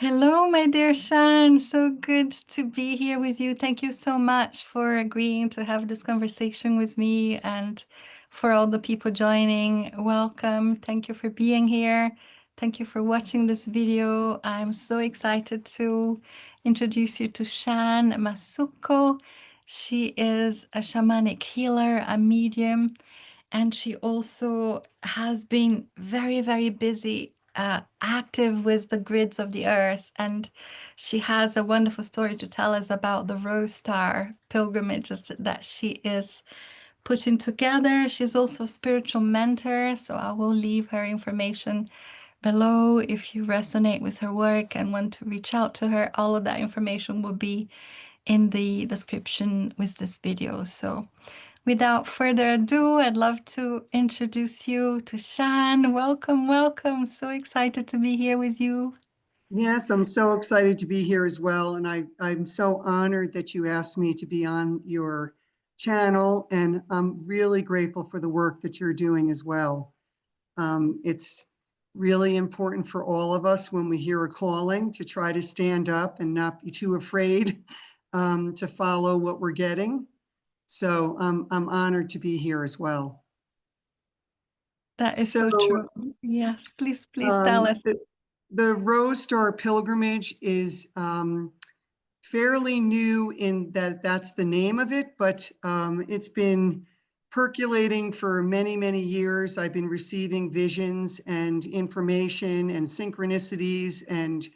Hello, my dear Shan. So good to be here with you. Thank you so much for agreeing to have this conversation with me and for all the people joining. Welcome. Thank you for being here. Thank you for watching this video. I'm so excited to introduce you to Shan Massucco. She is a shamanic healer, a medium, and she also has been very, very busy, active with the grids of the earth. And she has a wonderful story to tell us about the Rose Star pilgrimages that she is putting together. She's also a spiritual mentor, so I will leave her information below if you resonate with her work and want to reach out to her. All of that information will be in the description with this video. So without further ado, I'd love to introduce you to Shan. Welcome, welcome. So excited to be here with you. Yes, I'm so excited to be here as well. And I'm so honored that you asked me to be on your channel. And I'm really grateful for the work that you're doing as well. It's really important for all of us when we hear a calling to try to stand up and not be too afraid to follow what we're getting. So I'm honored to be here as well. That is So so true. Yes, please tell um, us. the, the Rose Star pilgrimage is fairly new in that that's the name of it, but it's been percolating for many, many years. I've been receiving visions and information and synchronicities, and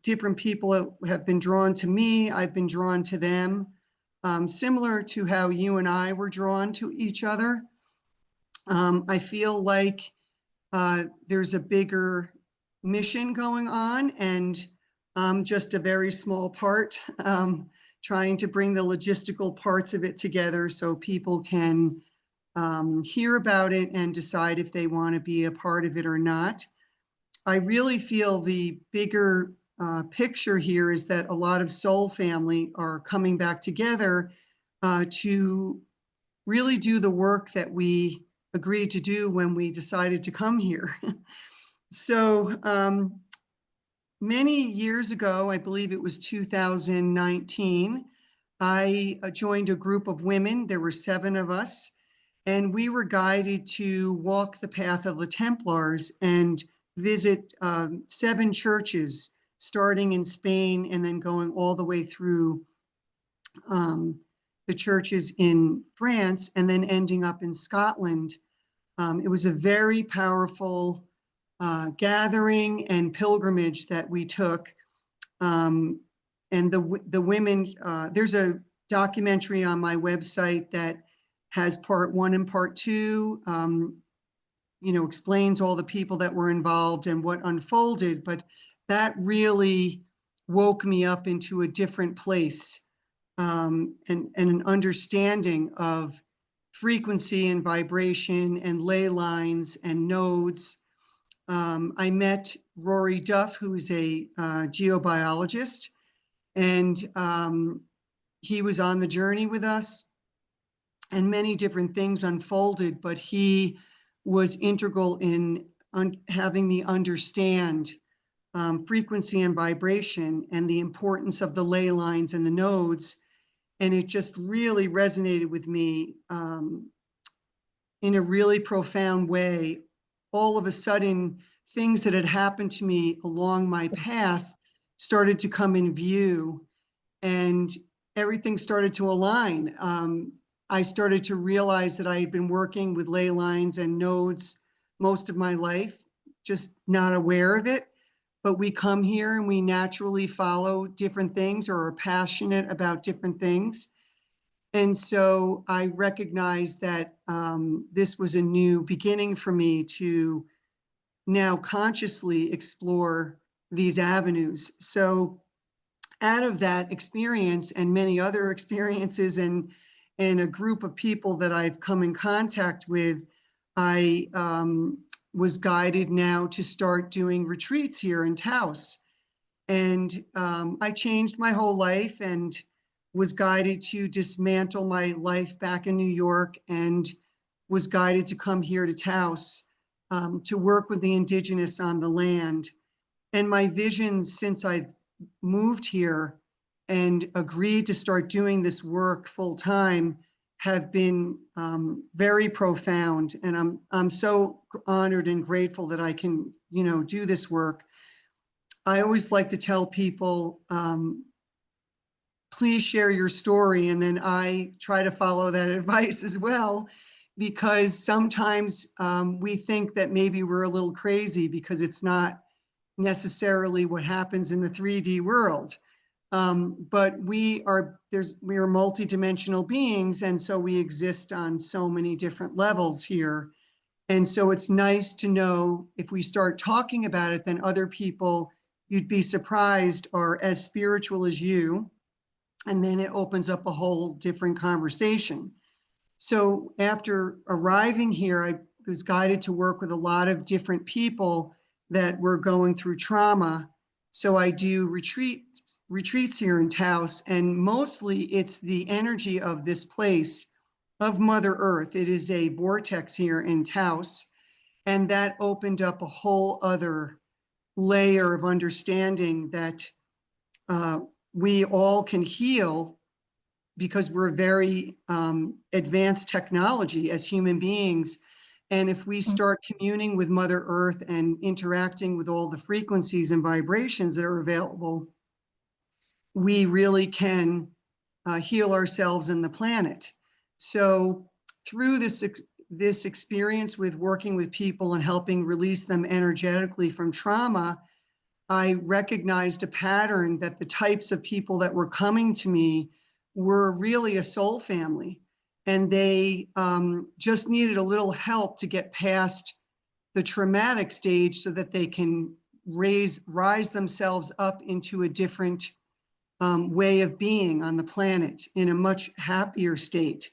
different people have been drawn to me. I've been drawn to them, similar to how you and I were drawn to each other. I feel like there's a bigger mission going on, and just a very small part, trying to bring the logistical parts of it together so people can hear about it and decide if they want to be a part of it or not. I really feel the bigger picture here is that a lot of soul family are coming back together to really do the work that we agreed to do when we decided to come here. So many years ago, I believe it was 2019, I joined a group of women. There were 7 of us, and we were guided to walk the path of the Templars and visit 7 churches, starting in Spain and then going all the way through the churches in France and then ending up in Scotland. It was a very powerful gathering and pilgrimage that we took. And the women, there's a documentary on my website that has part 1 and part 2, explains all the people that were involved and what unfolded, but that really woke me up into a different place, and an understanding of frequency and vibration and ley lines and nodes. I met Rory Duff, who's a geobiologist, and he was on the journey with us, and many different things unfolded, but he was integral in having me understand frequency and vibration and the importance of the ley lines and the nodes. And it just really resonated with me in a really profound way. All of a sudden, things that had happened to me along my path started to come in view, and everything started to align. I started to realize that I had been working with ley lines and nodes most of my life, just not aware of it. But we come here and we naturally follow different things or are passionate about different things. And so I recognized that this was a new beginning for me to now consciously explore these avenues. So out of that experience and many other experiences and a group of people that I've come in contact with, I was guided now to start doing retreats here in Taos. And I changed my whole life and was guided to dismantle my life back in New York, and was guided to come here to Taos to work with the indigenous on the land. And my visions since I've moved here and agreed to start doing this work full time have been very profound. And I'm so honored and grateful that I can, do this work. I always like to tell people, please share your story. And then I try to follow that advice as well, because sometimes we think that maybe we're a little crazy because it's not necessarily what happens in the 3D world. But we are multidimensional beings, and so we exist on so many different levels here. And so it's nice to know if we start talking about it, then other people, you'd be surprised, are as spiritual as you. And then it opens up a whole different conversation. So after arriving here, I was guided to work with a lot of different people that were going through trauma. So I do retreats here in Taos, and mostly it's the energy of this place, of Mother Earth. It is a vortex here in Taos, and that opened up a whole other layer of understanding that we all can heal, because we're very advanced technology as human beings. And if we start communing with Mother Earth and interacting with all the frequencies and vibrations that are available, we really can heal ourselves and the planet. So through this experience with working with people and helping release them energetically from trauma, I recognized a pattern that the types of people that were coming to me were really a soul family, and they just needed a little help to get past the traumatic stage so that they can rise themselves up into a different way of being on the planet in a much happier state.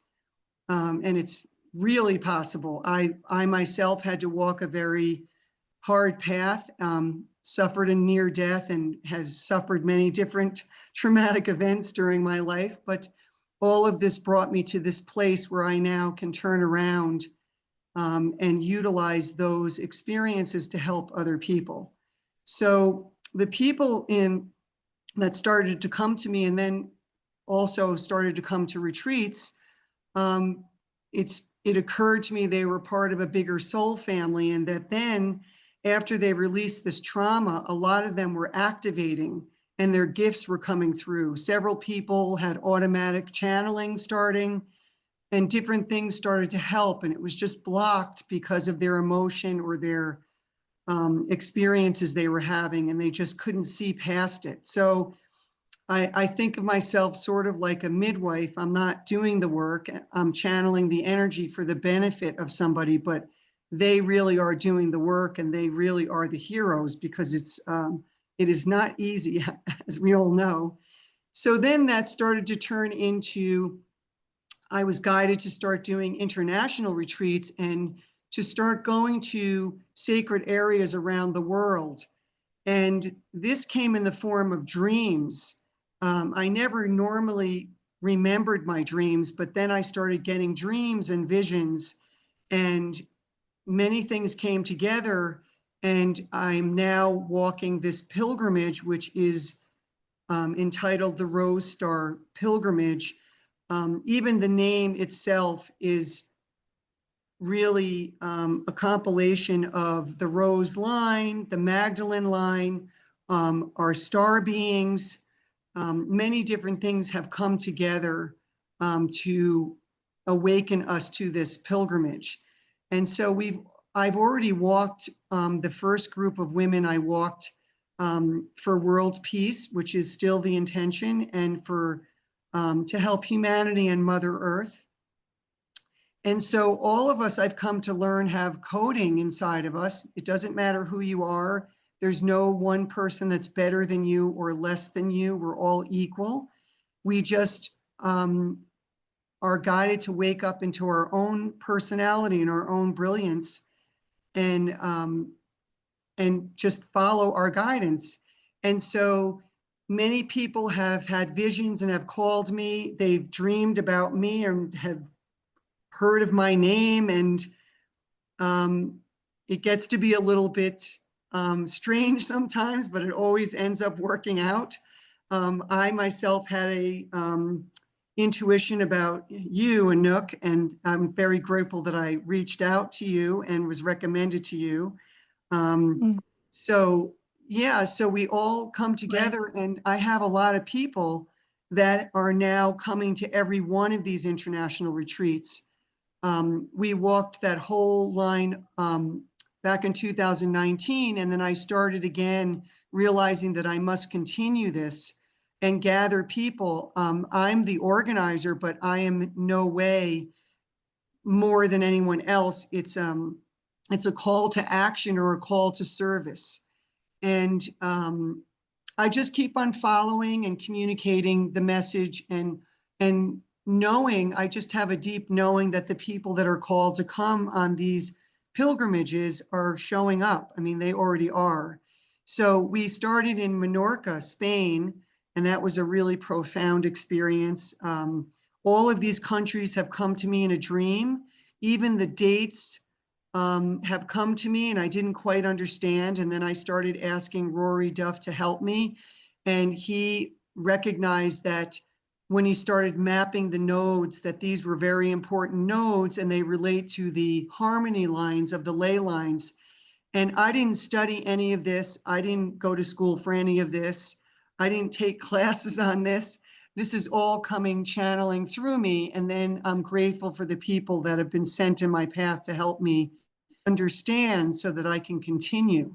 And it's really possible. I myself had to walk a very hard path, suffered a near death, and has suffered many different traumatic events during my life. But all of this brought me to this place where I now can turn around and utilize those experiences to help other people. So the people that started to come to me and then also started to come to retreats, it occurred to me they were part of a bigger soul family, and that then after they released this trauma, a lot of them were activating and their gifts were coming through. Several people had automatic channeling starting, and different things started to help, and it was just blocked because of their emotion or their experiences they were having, and they just couldn't see past it. So I think of myself sort of like a midwife. I'm not doing the work. I'm channeling the energy for the benefit of somebody, but they really are doing the work, and they really are the heroes, because it is not easy, as we all know. So then that started to turn into, I was guided to start doing international retreats and to start going to sacred areas around the world. And this came in the form of dreams. I never normally remembered my dreams, but then I started getting dreams and visions, and many things came together, and I'm now walking this pilgrimage, which is entitled the Rose Star Pilgrimage. Even the name itself is really a compilation of the Rose line, the Magdalene line, our star beings. Many different things have come together to awaken us to this pilgrimage. And so I've already walked the first group of women. I walked for world peace, which is still the intention, and for to help humanity and Mother Earth. And so all of us, I've come to learn, have coding inside of us. It doesn't matter who you are. There's no one person that's better than you or less than you. We're all equal. We just are guided to wake up into our own personality and our own brilliance, and just follow our guidance. And so many people have had visions and have called me. They've dreamed about me and have heard of my name, and it gets to be a little bit strange sometimes, but it always ends up working out. I myself had a intuition about you, Anouk, and I'm very grateful that I reached out to you and was recommended to you. Mm. So yeah, so we all come together, and I have a lot of people that are now coming to every one of these international retreats. We walked that whole line back in 2019, and then I started again, realizing that I must continue this and gather people. I'm the organizer, but I am no way more than anyone else. It's a call to action or a call to service. And I just keep on following and communicating the message, and knowing, I just have a deep knowing that the people that are called to come on these pilgrimages are showing up. I mean, they already are. So we started in Menorca, Spain, and that was a really profound experience. All of these countries have come to me in a dream. Even the dates have come to me and I didn't quite understand. And then I started asking Rory Duff to help me. And he recognized that when he started mapping the nodes, that these were very important nodes and they relate to the harmony lines of the ley lines. And I didn't study any of this. I didn't go to school for any of this. I didn't take classes on this. This is all coming, channeling through me. And then I'm grateful for the people that have been sent in my path to help me understand so that I can continue.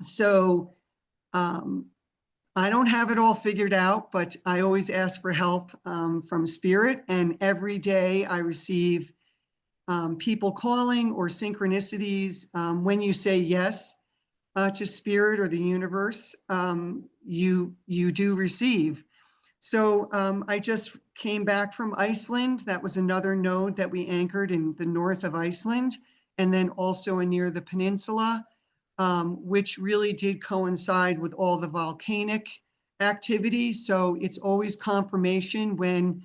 So I don't have it all figured out, but I always ask for help from spirit. And every day I receive people calling or synchronicities. When you say yes to spirit or the universe, you do receive. So I just came back from Iceland. That was another node that we anchored in the north of Iceland, and then also near the peninsula, which really did coincide with all the volcanic activity. So it's always confirmation when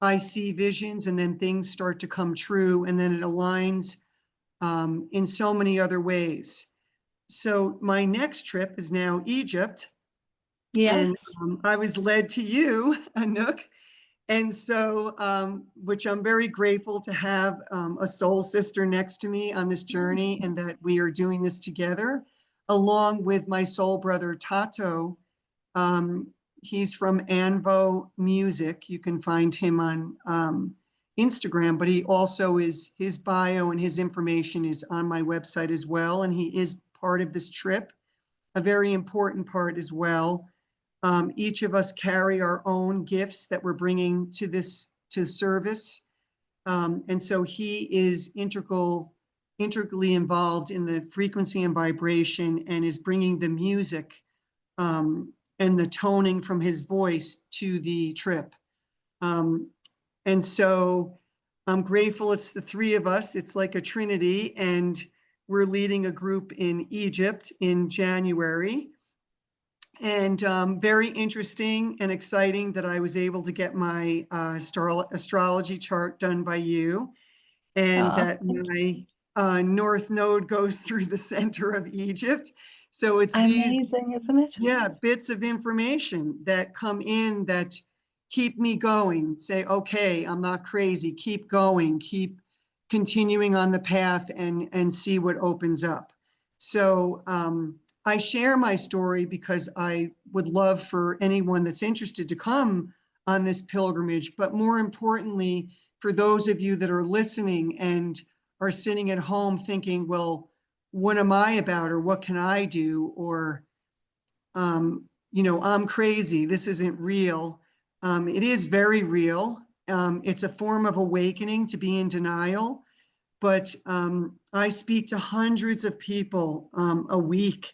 I see visions, and then things start to come true, and then it aligns in so many other ways. So my next trip is now Egypt. Yes. And I was led to you, Anouk. And so, which I'm very grateful to have a soul sister next to me on this journey, and that we are doing this together, along with my soul brother, Tato. He's from Anvo Music. You can find him on Instagram, but he also is, his bio and his information is on my website as well. And he is part of this trip, a very important part as well. Each of us carry our own gifts that we're bringing to this, to service. And so he is integrally involved in the frequency and vibration, and is bringing the music and the toning from his voice to the trip. And so I'm grateful it's the three of us. It's like a trinity, and we're leading a group in Egypt in January. And very interesting and exciting that I was able to get my astrology chart done by you, and that my North Node goes through the center of Egypt. So it's these, Amazing, isn't it? yeah, bits of information that come in that keep me going. Say, okay, I'm not crazy. Keep going. Keep continuing on the path, and see what opens up. So I share my story because I would love for anyone that's interested to come on this pilgrimage, but more importantly, for those of you that are listening and are sitting at home thinking, well, what am I about, or what can I do, or I'm crazy, this isn't real. It is very real. It's a form of awakening to be in denial, but I speak to hundreds of people a week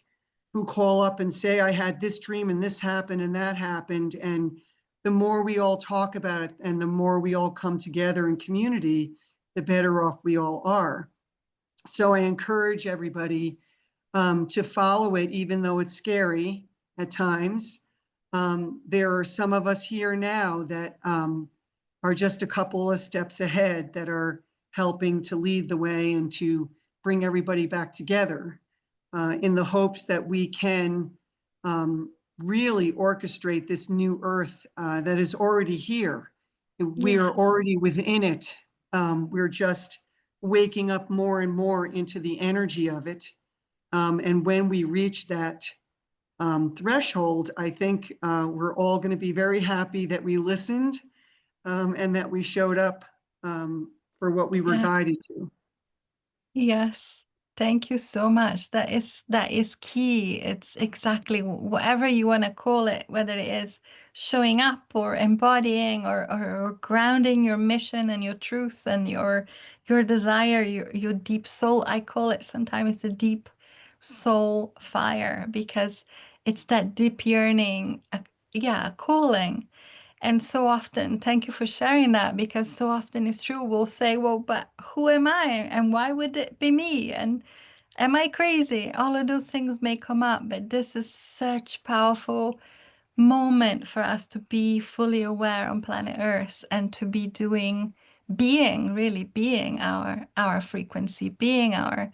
who call up and say, I had this dream and this happened and that happened. And the more we all talk about it and the more we all come together in community, the better off we all are. So I encourage everybody to follow it, even though it's scary at times. There are some of us here now that are just a couple of steps ahead, that are helping to lead the way and to bring everybody back together. in the hopes that we can really orchestrate this new earth that is already here. We are Yes. already within it. We're just waking up more and more into the energy of it. And when we reach that threshold, I think we're all going to be very happy that we listened and that we showed up for what we were Yeah. guided to. Yes. Thank you so much. That is key. It's exactly whatever you want to call it, whether it is showing up or embodying or grounding your mission and your truth and your desire, your deep soul. I call it sometimes the deep soul fire because it's that deep yearning, yeah, a calling. And so often, thank you for sharing that because so often it's true. We'll say, well, but who am I? And why would it be me? And am I crazy? All of those things may come up, but this is such powerful moment for us to be fully aware on planet Earth and to be being, really being our frequency, being our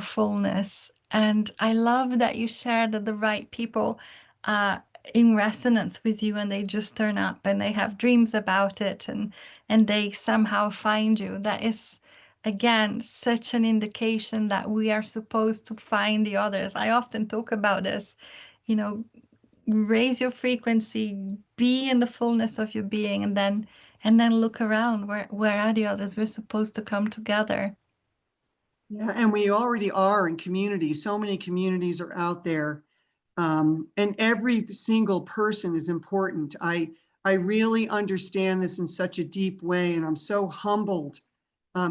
fullness. And I love that you shared that the right people are in resonance with you and they just turn up and they have dreams about it and they somehow find you. That is again such an indication that we are supposed to find the others. I often talk about this, you know, raise your frequency, be in the fullness of your being, and then look around. Where are the others? We're supposed to come together. Yeah, and we already are in communities. So many communities are out there, and every single person is important. I really understand this in such a deep way, and I'm so humbled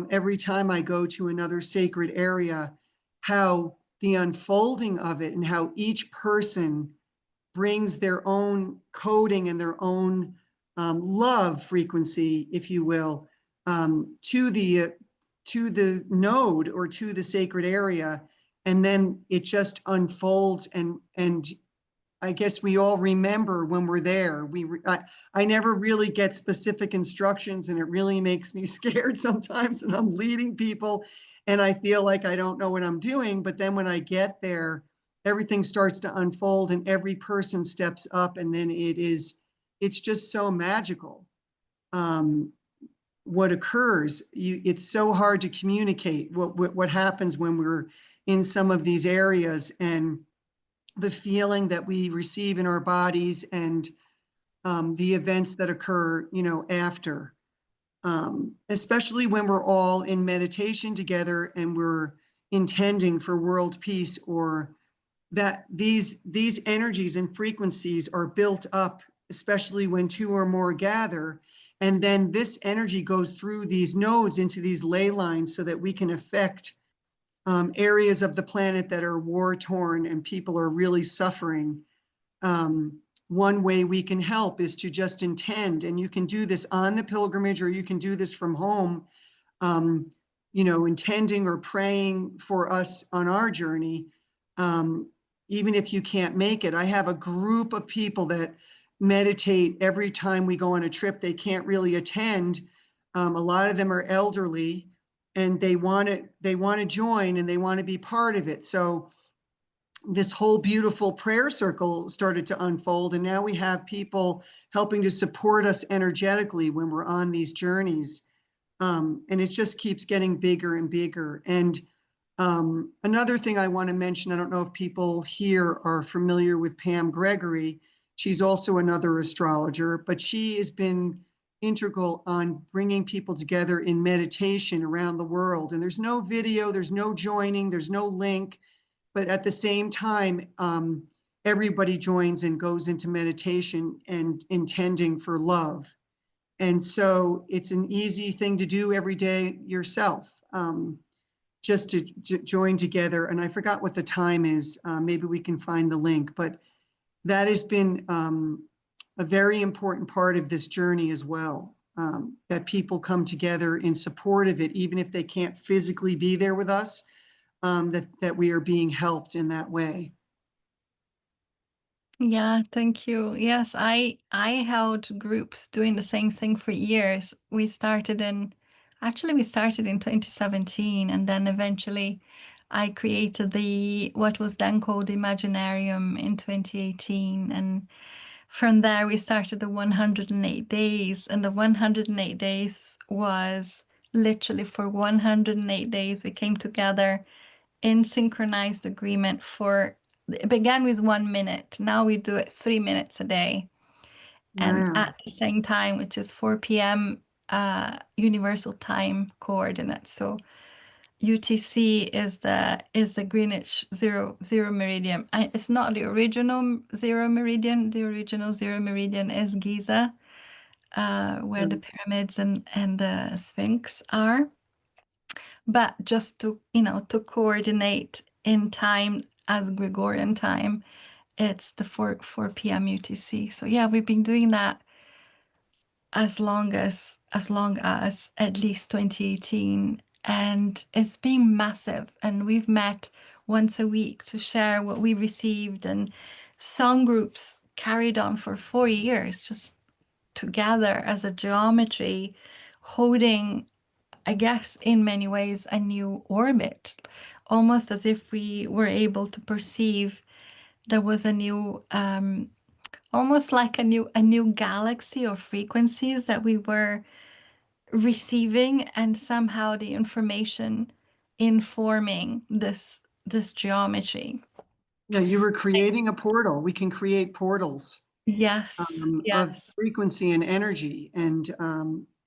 every time I go to another sacred area, how the unfolding of it and how each person brings their own coding and their own love frequency, if you will, to the node or to the sacred area, and then it just unfolds. And I guess we all remember when we're there. I never really get specific instructions, and it really makes me scared sometimes. And I'm leading people, and I feel like I don't know what I'm doing. But then when I get there, everything starts to unfold, and every person steps up, and then it's just so magical. What occurs, it's so hard to communicate what happens when we're in some of these areas, and the feeling that we receive in our bodies, and the events that occur, after, especially when we're all in meditation together and we're intending for world peace, or that these energies and frequencies are built up, especially when two or more gather. And then this energy goes through these nodes into these ley lines so that we can affect areas of the planet that are war torn and people are really suffering. One way we can help is to just intend, and you can do this on the pilgrimage or you can do this from home, intending or praying for us on our journey. Even if you can't make it, I have a group of people that meditate every time we go on a trip. They can't really attend. A lot of them are elderly, and they want to join and they want to be part of it. So this whole beautiful prayer circle started to unfold, and now we have people helping to support us energetically when we're on these journeys. And it just keeps getting bigger and bigger. And another thing I want to mention, I don't know if people here are familiar with Pam Gregory. She's also another astrologer, but she has been integral on bringing people together in meditation around the world. And there's no video, there's no joining, there's no link, but at the same time, everybody joins and goes into meditation and intending for love. And so it's an easy thing to do every day yourself, just to join together. And I forgot what the time is. Maybe we can find the link, but that has been a very important part of this journey as well, that people come together in support of it, even if they can't physically be there with us, that we are being helped in that way. Yeah, thank you. Yes, I held groups doing the same thing for years. We started in 2017 and then eventually I created the what was then called Imaginarium in 2018, and from there we started the 108 days, and the 108 days was literally for 108 days we came together in synchronized agreement for it began with 1 minute. Now we do it 3 minutes a day, and Wow. at the same time, which is 4 p.m. Universal Time coordinates. So UTC is the Greenwich zero meridian. It's not the original zero meridian. The original zero meridian is Giza, where the Right. pyramids and the Sphinx are. But just to to coordinate in time as Gregorian time, it's the 4 p.m. UTC. So yeah, we've been doing that as long as at least 2018, and it's been massive, and we've met once a week to share what we received, and song groups carried on for 4 years just together as a geometry, holding, I guess, in many ways a new orbit, almost as if we were able to perceive there was a new almost like a new galaxy of frequencies that we were receiving, and somehow the information informing this geometry. Yeah, you were creating a portal. We can create portals Yes, of yes. frequency and energy, and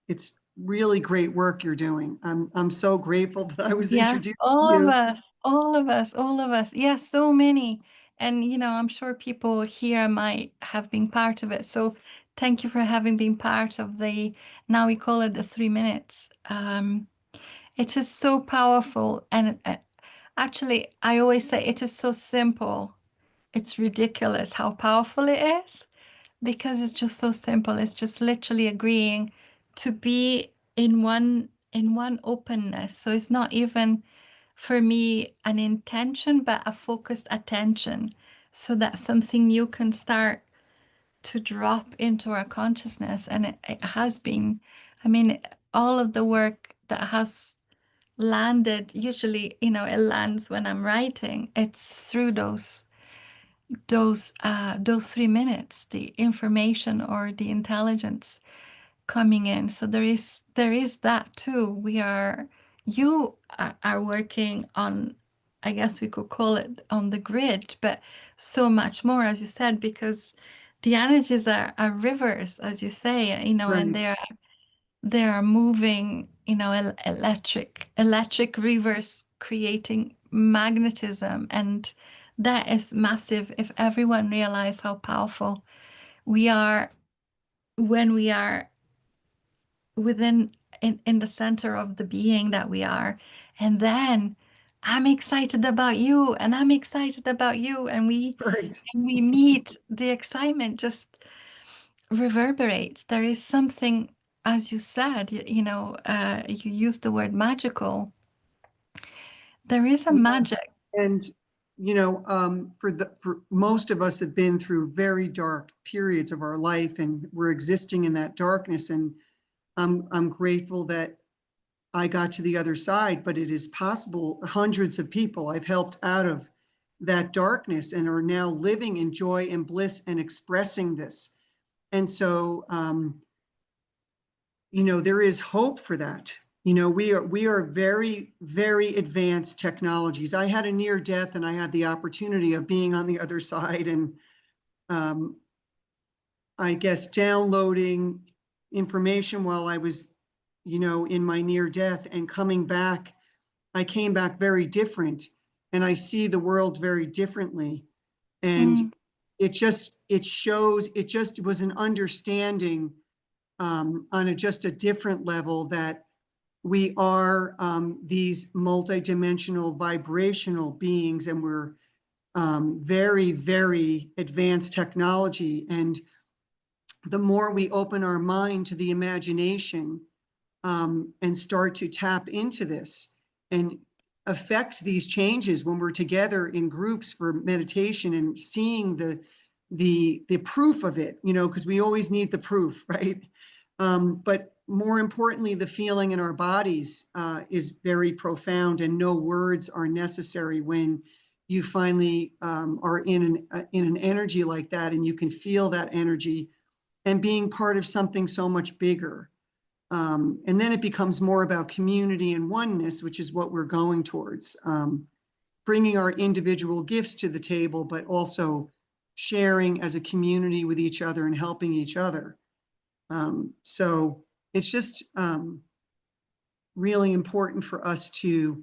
it's really great work you're doing. I'm so grateful that I was Yes, introduced to all of you. us, all of us, all of us. Yes, so many. And I'm sure people here might have been part of it. So thank you for having been part of now we call it the 3 minutes. It is so powerful. And actually, I always say it is so simple. It's ridiculous how powerful it is, because it's just so simple. It's just literally agreeing to be in one openness. So it's not even for me an intention, but a focused attention, so that something new can start to drop into our consciousness. And it has been, I mean, all of the work that has landed, usually, it lands when I'm writing. It's through those 3 minutes, the information or the intelligence coming in. So there is that too. You are working on, I guess we could call it on the grid, but so much more, as you said, because the energies are rivers, as you say, and Right. they are moving, electric rivers creating magnetism, and that is massive. If everyone realized how powerful we are when we are within in the center of the being that we are, and then I'm excited about you, and I'm excited about you, and we Right. and we meet, the excitement just reverberates. There is something, as you said, you used the word magical. There is a Yeah. magic. And for most of us have been through very dark periods of our life, and we're existing in that darkness. And I'm grateful that I got to the other side, but it is possible. Hundreds of people I've helped out of that darkness and are now living in joy and bliss and expressing this. And so, there is hope for that. We are very, very advanced technologies. I had a near death, and I had the opportunity of being on the other side, and um, I guess downloading information while I was, in my near death, and coming back. I came back very different, and I see the world very differently. And Mm, it just was an understanding on just a different level, that we are these multidimensional vibrational beings, and we're very, very advanced technology. And the more we open our mind to the imagination, and start to tap into this and affect these changes when we're together in groups for meditation, and seeing the proof of it, because we always need the proof, right? But more importantly, the feeling in our bodies is very profound, and no words are necessary when you finally are in an energy like that, and you can feel that energy and being part of something so much bigger. And then it becomes more about community and oneness, which is what we're going towards. Bringing our individual gifts to the table, but also sharing as a community with each other and helping each other. So it's just really important for us to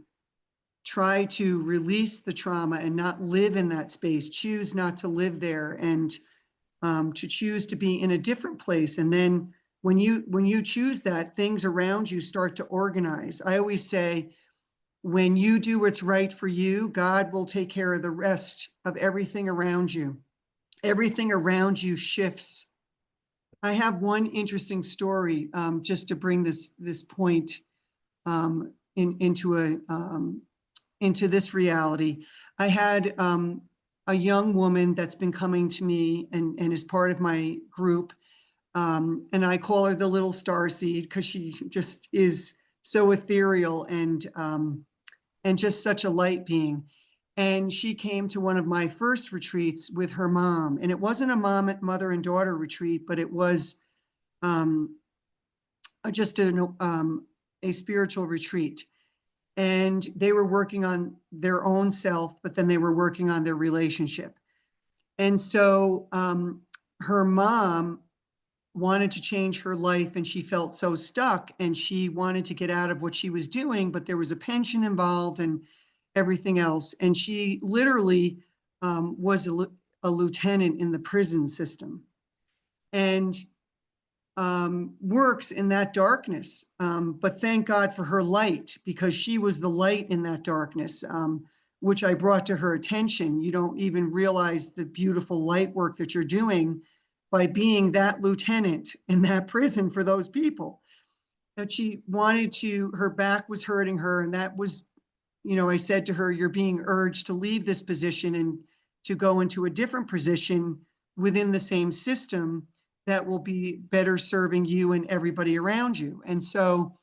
try to release the trauma and not live in that space, choose not to live there, and to choose to be in a different place. And then when you choose that, things around you start to organize. I always say, when you do what's right for you, God will take care of the rest of everything around you. Everything around you shifts. I have one interesting story, just to bring this point into this reality. I had a young woman that's been coming to me and is part of my group. And I call her the little star seed because she just is so ethereal and just such a light being. And she came to one of my first retreats with her mom. And it wasn't a mother and daughter retreat, but it was just a spiritual retreat. And they were working on their own self, but then they were working on their relationship. And so her mom wanted to change her life, and she felt so stuck, and she wanted to get out of what she was doing, but there was a pension involved and everything else. And she literally was a lieutenant in the prison system, and works in that darkness. But thank God for her light, because she was the light in that darkness, which I brought to her attention. You don't even realize the beautiful light work that you're doing by being that lieutenant in that prison for those people. That she wanted to, her back was hurting her, and that was, I said to her, you're being urged to leave this position and to go into a different position within the same system that will be better serving you and everybody around you. And so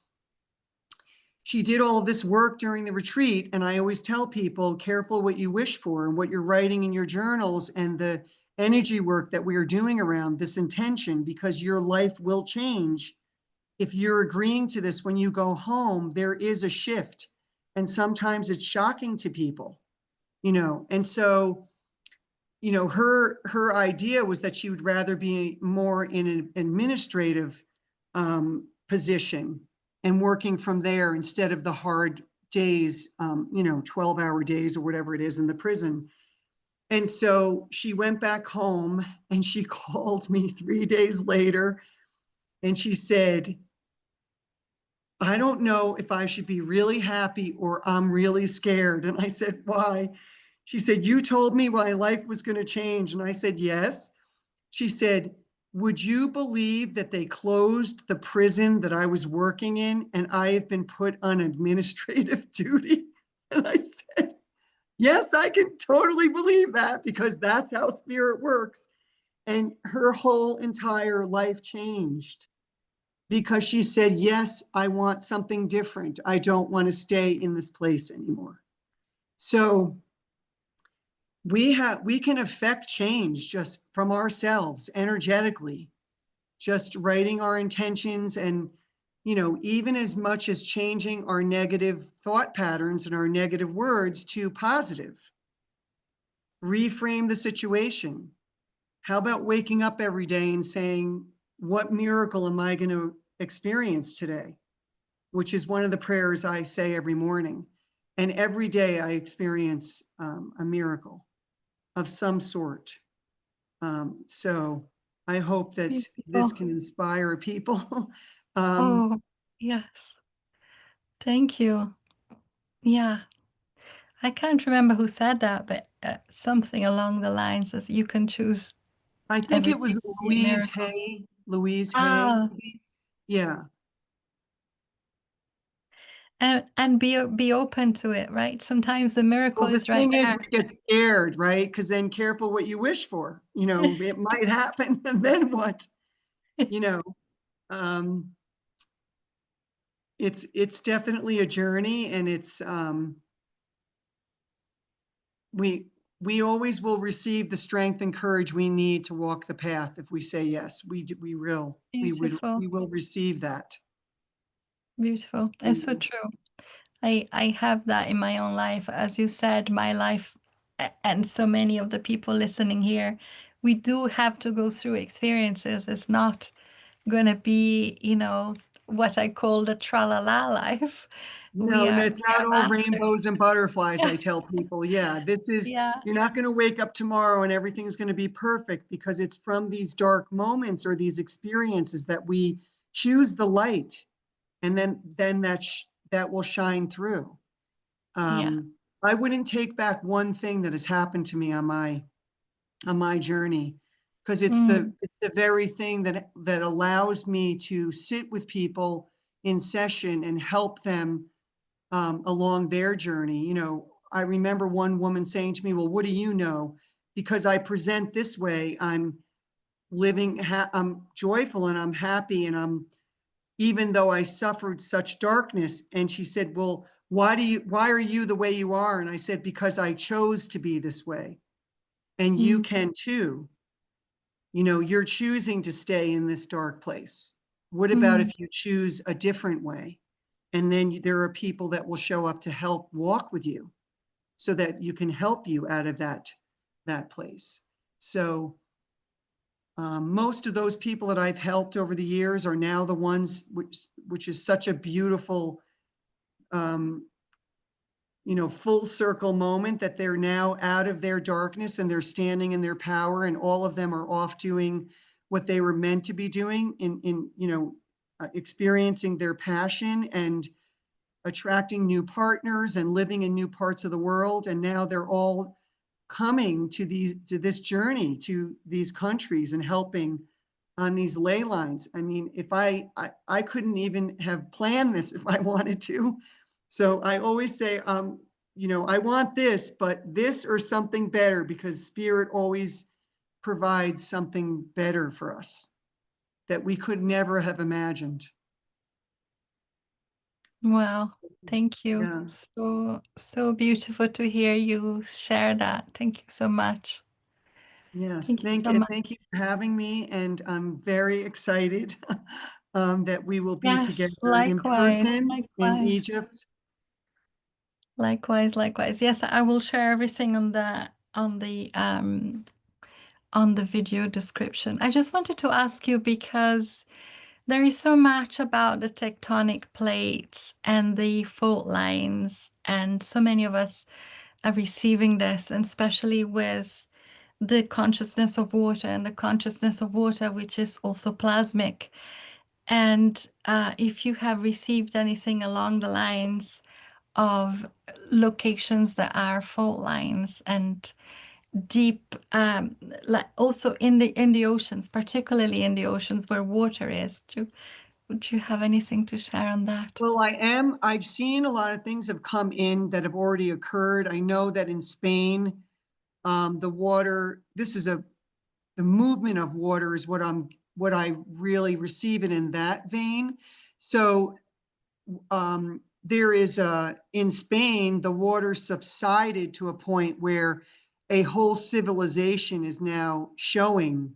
she did all of this work during the retreat. And I always tell people, careful what you wish for and what you're writing in your journals and the energy work that we are doing around this intention, because your life will change. If you're agreeing to this, when you go home, there is a shift. And sometimes it's shocking to people, and so, her idea was that she would rather be more in an administrative position and working from there instead of the hard days, 12-hour days or whatever it is in the prison. And so she went back home, and she called me 3 days later, and she said, I don't know if I should be really happy or I'm really scared. And I said, why? She said, you told me my life was going to change. And I said, yes. She said, would you believe that they closed the prison that I was working in and I have been put on administrative duty? And I said, yes, I can totally believe that, because that's how spirit works. And her whole entire life changed, because she said, yes, I want something different. I don't want to stay in this place anymore. So we can affect change just from ourselves energetically, just writing our intentions, and even as much as changing our negative thought patterns and our negative words to positive. Reframe the situation. How about waking up every day and saying, what miracle am I going to experience today? Which is one of the prayers I say every morning. And every day I experience a miracle of some sort. So I hope that this Beautiful. can inspire people. Oh, yes. Thank you. Yeah. I can't remember who said that, but something along the lines that you can choose I think it everything was to be a miracle. Louise Hay. Ah, Yeah. and be open to it, right? Sometimes the miracle Well, the is right thing is, there. we get scared, right? Because then careful what you wish for. It might happen, and then what? You know. It's definitely a journey, and it's we always will receive the strength and courage we need to walk the path. If we say yes, Beautiful, we will receive that. beautiful. It's so true. I have that in my own life. As you said, my life and so many of the people listening here, we do have to go through experiences. It's not going to be, what I call the tra-la-la life. No, no, it's We not are all masters. rainbows and butterflies, Yeah. I tell people. Yeah, Yeah. you're not going to wake up tomorrow and everything's going to be perfect, because it's from these dark moments or these experiences that we choose the light, and then that will shine through. Yeah. I wouldn't take back one thing that has happened to me on my journey, because Mm, it's the very thing that allows me to sit with people in session and help them along their journey. I remember one woman saying to me, "Well, what do you know? Because I present this way, I'm I'm joyful and I'm happy, and I'm, even though I suffered such darkness." And she said, "Well, why are you the way you are?" And I said, "Because I chose to be this way, and you mm, can too. You're choosing to stay in this dark place. What about mm. if you choose a different way?" And then there are people that will show up to help walk with you, so that you can help you out of that place. So most of those people that I've helped over the years are now the ones, which is such a beautiful um, full circle moment, that they're now out of their darkness and they're standing in their power, and all of them are off doing what they were meant to be doing, in experiencing their passion and attracting new partners and living in new parts of the world. And now they're all coming to this journey, to these countries, and helping on these ley lines. I mean, if I couldn't even have planned this if I wanted to. So I always say, I want this, but this or something better, because spirit always provides something better for us that we could never have imagined. Wow. Thank you. Yeah. So, so beautiful to hear you share that. Thank you so much. Yes, Thank you so much. thank you for having me, and I'm very excited that we will be Yes, together in likewise, person in likewise, Egypt. likewise, likewise. Yes, I will share everything on the video description. I just wanted to ask you, because there is so much about the tectonic plates and the fault lines, and so many of us are receiving this, and especially with the consciousness of water, and the consciousness of water, which is also plasmic. And if you have received anything along the lines of locations that are fault lines and deep, like also in the oceans, particularly in the oceans where water is, would you have anything to share on that? Well, I've seen a lot of things have come in that have already occurred. I know that in Spain, the water, the movement of water is what I really receive it in that vein. So there is in Spain, the water subsided to a point where a whole civilization is now showing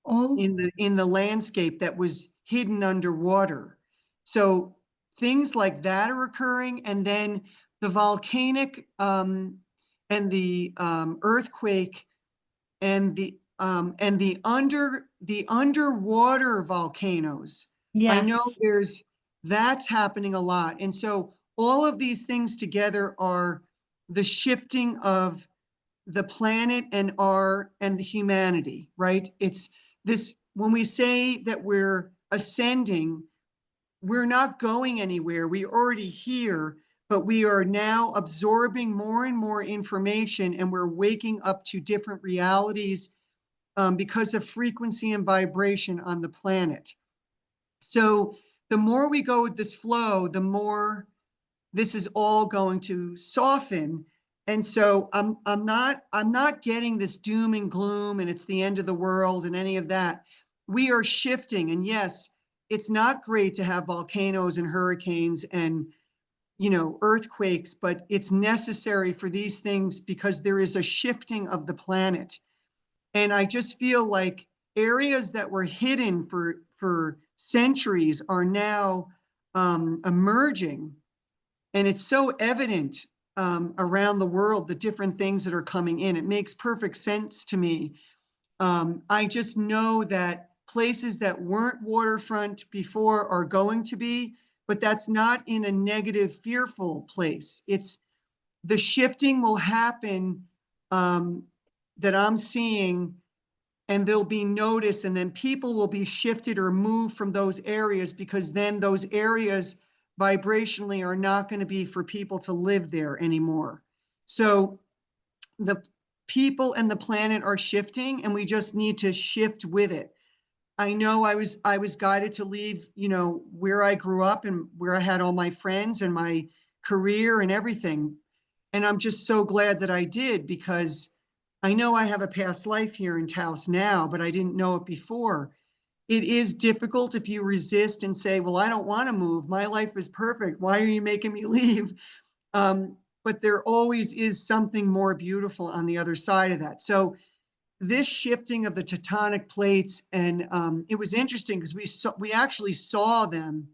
Oh, in the landscape that was hidden underwater. So things like that are occurring, and then the volcanic and the earthquake and the underwater volcanoes. I know yes, that's happening a lot. And so all of these things together are the shifting of the planet and the humanity, right? It's this, when we say that we're ascending, we're not going anywhere. We're already here, but we are now absorbing more and more information, and we're waking up to different realities because of frequency and vibration on the planet. So the more we go with this flow, the more this is all going to soften. And so I'm not getting this doom and gloom and it's the end of the world and any of that. We are shifting. And yes, it's not great to have volcanoes and hurricanes and, you know, earthquakes, but it's necessary for these things because there is a shifting of the planet. And I just feel like areas that were hidden for centuries are now emerging. And it's so evident around the world, the different things that are coming in. It makes perfect sense to me. I just know that places that weren't waterfront before are going to be, but that's not in a negative, fearful place. It's the shifting will happen that I'm seeing, and there'll be notice, and then people will be shifted or moved from those areas, because then those areas vibrationally are not going to be for people to live there anymore. So the people and the planet are shifting, and we just need to shift with it. I know I was guided to leave, you know, where I grew up and where I had all my friends and my career and everything. And I'm just so glad that I did, because I know I have a past life here in Taos now, but I didn't know it before. It is difficult if you resist and say, well, I don't want to move. My life is perfect. Why are you making me leave? But there always is something more beautiful on the other side of that. So this shifting of the tectonic plates, and it was interesting because we actually saw them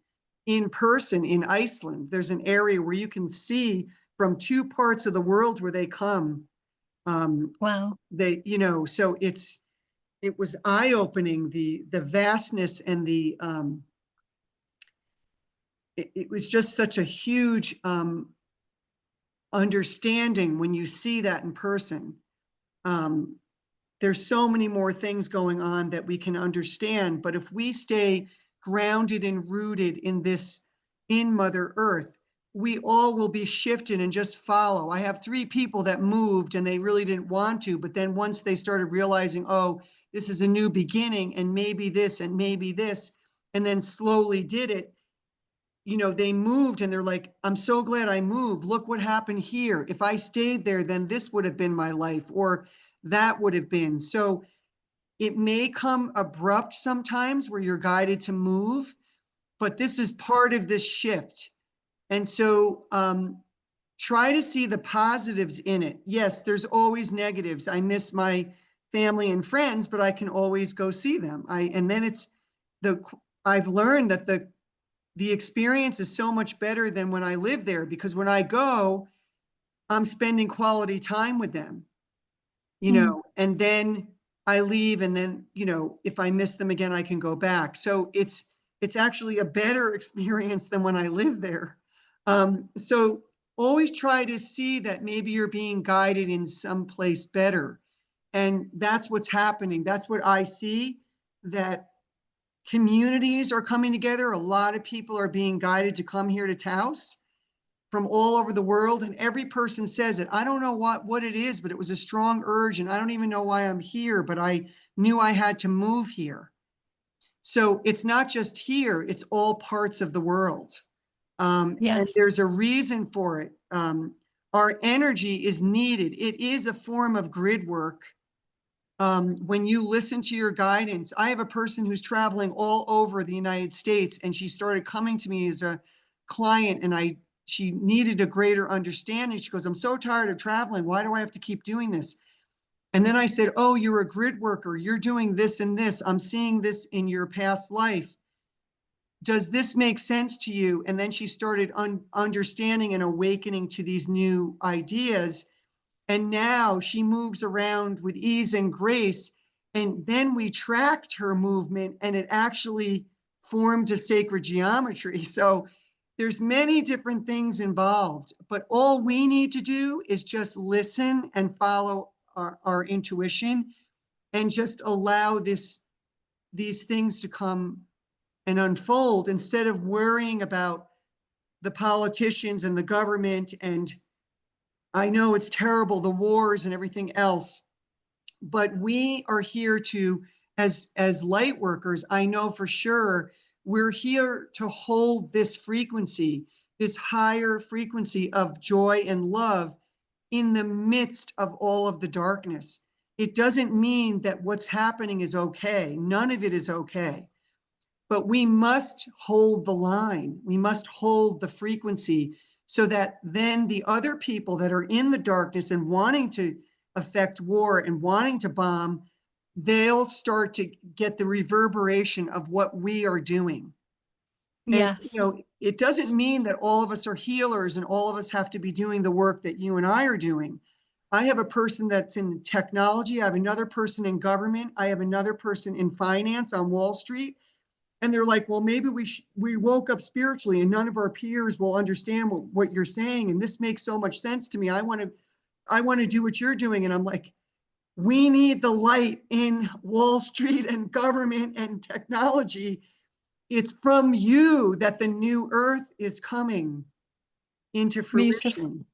in person in Iceland. There's an area where you can see from two parts of the world where they come. Wow. They, you know, so it was eye-opening, the vastness and the it was just such a huge understanding when you see that in person. Um, there's so many more things going on that we can understand, but if we stay grounded and rooted in this, in Mother Earth, we all will be shifted and just follow. I have 3 people that moved and they really didn't want to, but then once they started realizing, oh, this is a new beginning and maybe this and maybe this, and then slowly did it, you know, they moved and they're like, I'm so glad I moved. Look what happened here. If I stayed there, then this would have been my life, or that would have been. So it may come abrupt sometimes where you're guided to move, but this is part of this shift. And so try to see the positives in it. Yes, there's always negatives. I miss my family and friends, but I can always go see them. And then I've learned that the experience is so much better than when I live there, because when I go, I'm spending quality time with them, you Mm. know, and then I leave, and then, you know, if I miss them again, I can go back. So it's actually a better experience than when I live there. So always try to see that maybe you're being guided in some place better. And that's what's happening. That's what I see, that communities are coming together. A lot of people are being guided to come here to Taos from all over the world, and every person says it. I don't know what it is, but it was a strong urge, and I don't even know why I'm here, but I knew I had to move here. So it's not just here, it's all parts of the world. And Yes. there's a reason for it. Our energy is needed. It is a form of grid work. When you listen to your guidance, I have a person who's traveling all over the United States, and she started coming to me as a client, and she needed a greater understanding. She goes, I'm so tired of traveling. Why do I have to keep doing this? And then I said, oh, you're a grid worker. You're doing this and this. I'm seeing this in your past life. Does this make sense to you? And then she started understanding and awakening to these new ideas. And now she moves around with ease and grace. And then we tracked her movement, and it actually formed a sacred geometry. So there's many different things involved, but all we need to do is just listen and follow our intuition, and just allow these things to come and unfold, instead of worrying about the politicians and the government. And I know it's terrible, the wars and everything else, but we are here to, as light workers, I know for sure we're here to hold this frequency, this higher frequency of joy and love in the midst of all of the darkness. It doesn't mean that what's happening is okay. None of it is okay. but we must hold the line. We must hold the frequency so that then the other people that are in the darkness and wanting to affect war and wanting to bomb, they'll start to get the reverberation of what we are doing. And, Yes. it doesn't mean that all of us are healers and all of us have to be doing the work that you and I are doing. I have a person that's in technology. I have another person in government. I have another person in finance on Wall Street. And they're like, well, maybe we woke up spiritually and none of our peers will understand what you're saying. And this makes so much sense to me. I want to do what you're doing. And I'm like, we need the light in Wall Street and government and technology. It's from you that the new earth is coming into Beautiful. fruition.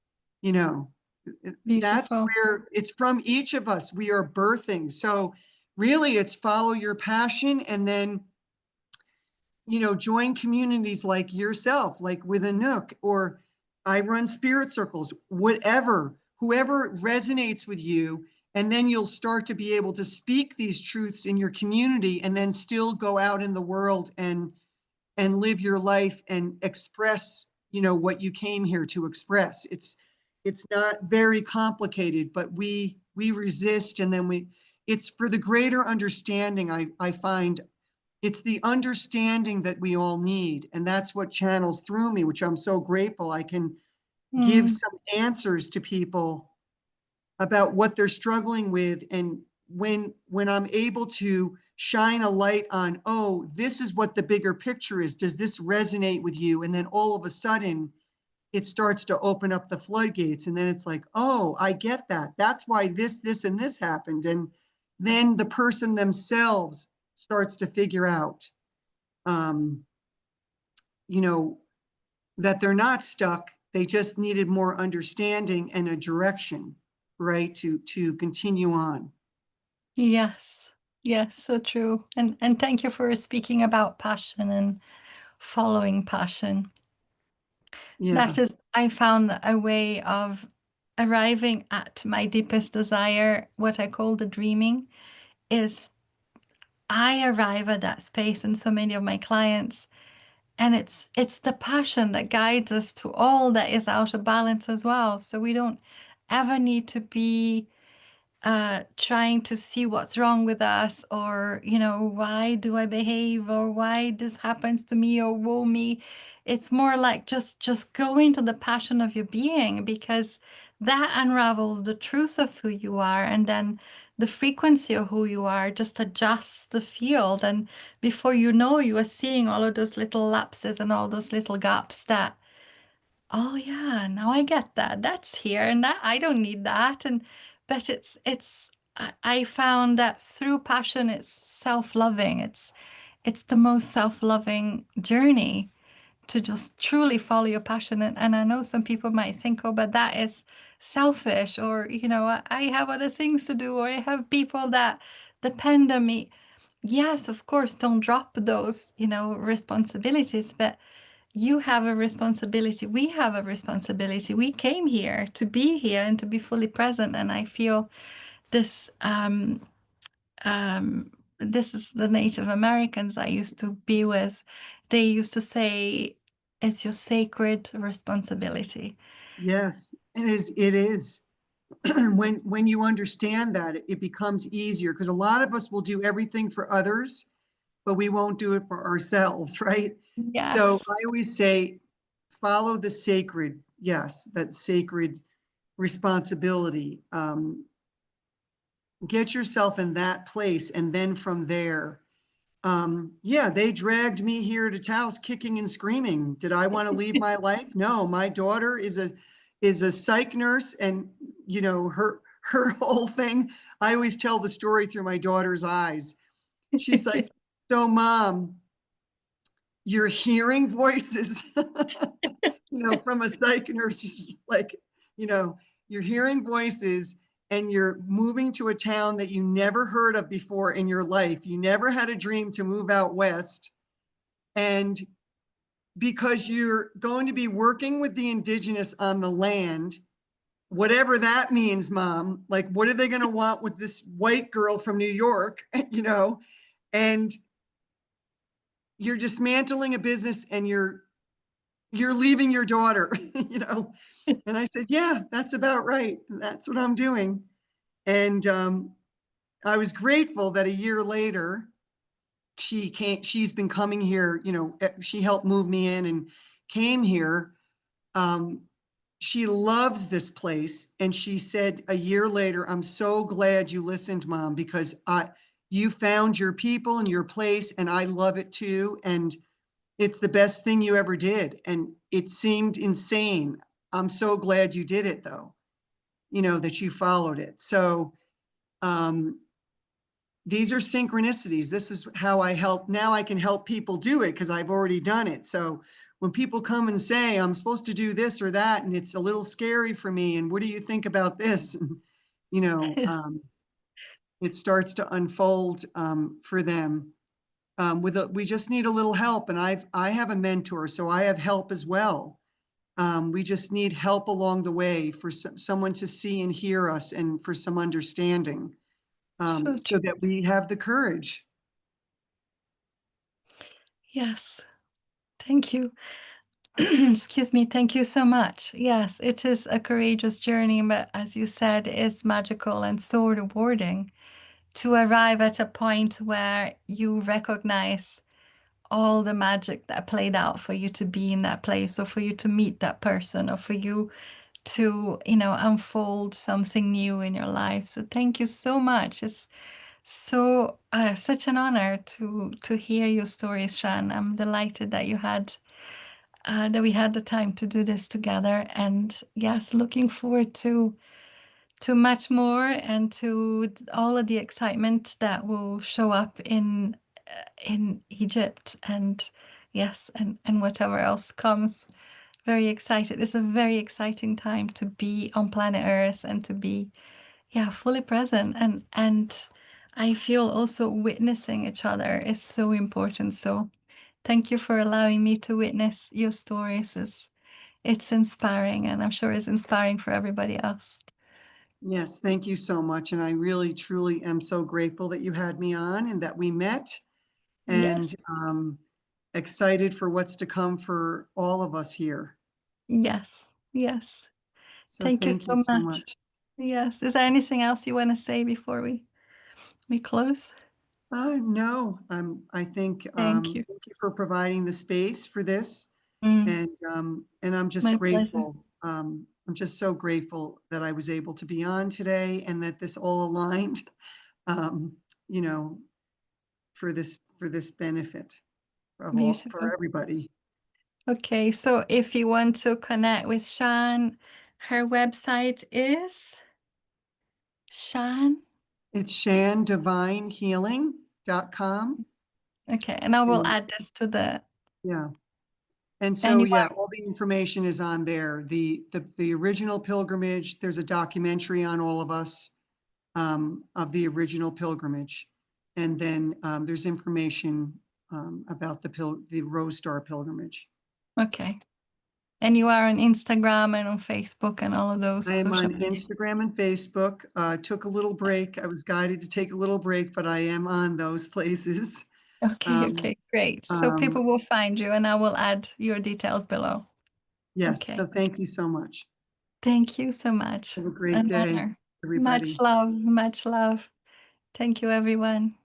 You know, that's Beautiful. where it's from each of us. We are birthing. So really it's follow your passion and then, join communities like yourself, like with Anouk, or I run spirit circles, whatever, whoever resonates with you. And then you'll start to be able to speak these truths in your community and then still go out in the world and live your life and express, what you came here to express. It's not very complicated, but we resist and then it's for the greater understanding. I find it's the understanding that we all need. And that's what channels through me, which I'm so grateful I can give Mm. some answers to people about what they're struggling with. And when I'm able to shine a light on, oh, this is what the bigger picture is. Does this resonate with you? And then all of a sudden it starts to open up the floodgates. And then it's like, oh, I get that. That's why this, and this happened. And then the person themselves starts to figure out, um, you know, that they're not stuck. They just needed more understanding and a direction, right? To continue on. Yes. Yes, so true. And thank you for speaking about passion and following passion. Yeah. That is, I found a way of arriving at my deepest desire, what I call the dreaming, is I arrive at that space in so many of my clients, and it's the passion that guides us to all that is out of balance as well. So we don't ever need to be trying to see what's wrong with us, or why do I behave, or why this happens to me, or woe me. It's more like just go into the passion of your being, because that unravels the truth of who you are, and then the frequency of who you are just adjusts the field, and before you know, you are seeing all of those little lapses and all those little gaps that, oh yeah, now I get that. That's here, and that I don't need that. And but I found that through passion, it's self-loving. It's the most self-loving journey to just truly follow your passion. And I know some people might think, oh, but that is selfish, or I have other things to do, or I have people that depend on me. Yes, of course, don't drop those, responsibilities, but you have a responsibility. We have a responsibility. We came here to be here and to be fully present. And I feel this this is the Native Americans I used to be with. They used to say, it's your sacred responsibility. Yes, it is. When you understand that, it becomes easier because a lot of us will do everything for others, but we won't do it for ourselves, right? So Yes. I always say, follow the sacred, yes, that sacred responsibility. Get yourself in that place, and then from there, yeah, they dragged me here to Taos kicking and screaming. Did I want to leave my life? No, my daughter is a psych nurse, and her whole thing. I always tell the story through my daughter's eyes. She's like, "So, Mom, you're hearing voices." From a psych nurse, she's like, you know, you're hearing voices and you're moving to a town that you never heard of before in your life. You never had a dream to move out west. And because you're going to be working with the indigenous on the land, whatever that means, Mom, like, what are they going to want with this white girl from New York? And you're dismantling a business and you're leaving your daughter, you know? And I said, yeah, that's about right. That's what I'm doing. And I was grateful that a year later, she's been coming here, you know, she helped move me in and came here. Um, she loves this place. And she said a year later, I'm so glad you listened, Mom, because you found your people and your place, and I love it too. And it's the best thing you ever did. And it seemed insane. I'm so glad you did it, though, you know, that you followed it. So these are synchronicities. This is how I help. Now I can help people do it because I've already done it. So when people come and say, I'm supposed to do this or that, and it's a little scary for me, and what do you think about this? And, you know, it starts to unfold for them. We just need a little help, and I have a mentor, so I have help as well. We just need help along the way for someone to see and hear us, and for some understanding, So so true. that we have the courage. Yes. Thank you. Excuse me. Thank you so much. Yes, it is a courageous journey, but as you said, it's magical and so rewarding to arrive at a point where you recognize all the magic that played out for you to be in that place, or for you to meet that person, or for you to, unfold something new in your life. So thank you so much. It's so such an honor to hear your stories, Shan. I'm delighted that we had the time to do this together. And yes, looking forward to much more, and to all of the excitement that will show up in Egypt, and yes, and whatever else comes. Very excited. It's a very exciting time to be on planet Earth, and to be, yeah, fully present. And I feel also witnessing each other is so important. So thank you for allowing me to witness your stories. It's inspiring, and I'm sure it's inspiring for everybody else. Yes, thank you so much. And I really, truly am so grateful that you had me on and that we met, and Yes, excited for what's to come for all of us here. yes, yes. So Thank you thank you so so much. much. Yes. Is there anything else you want to say before we close? No, I think, Thank you. thank you for providing the space for this. Mm, And I'm just my pleasure. grateful. I'm just so grateful that I was able to be on today, and that this all aligned, um, you know, for this benefit of all, for Beautiful. everybody. Okay, so if you want to connect with Shan, her website is Shan. It's shandivinehealing.com. Okay, and I will And add this to the yeah. And so, anyone. yeah, all the information is on there. The original pilgrimage, there's a documentary on all of us, of the original pilgrimage. And then there's information about the Rose Star pilgrimage. Okay, and you are on Instagram and on Facebook and all of those I am social on media. Instagram and Facebook. Took a little break. I was guided to take a little break, but I am on those places. Okay, Um, okay, great. So um, people will find you, and I will add your details below. yes, Okay. so thank you so much. Thank you so much. Have a great An day, honor. Much everybody. love, much love. Thank you, everyone.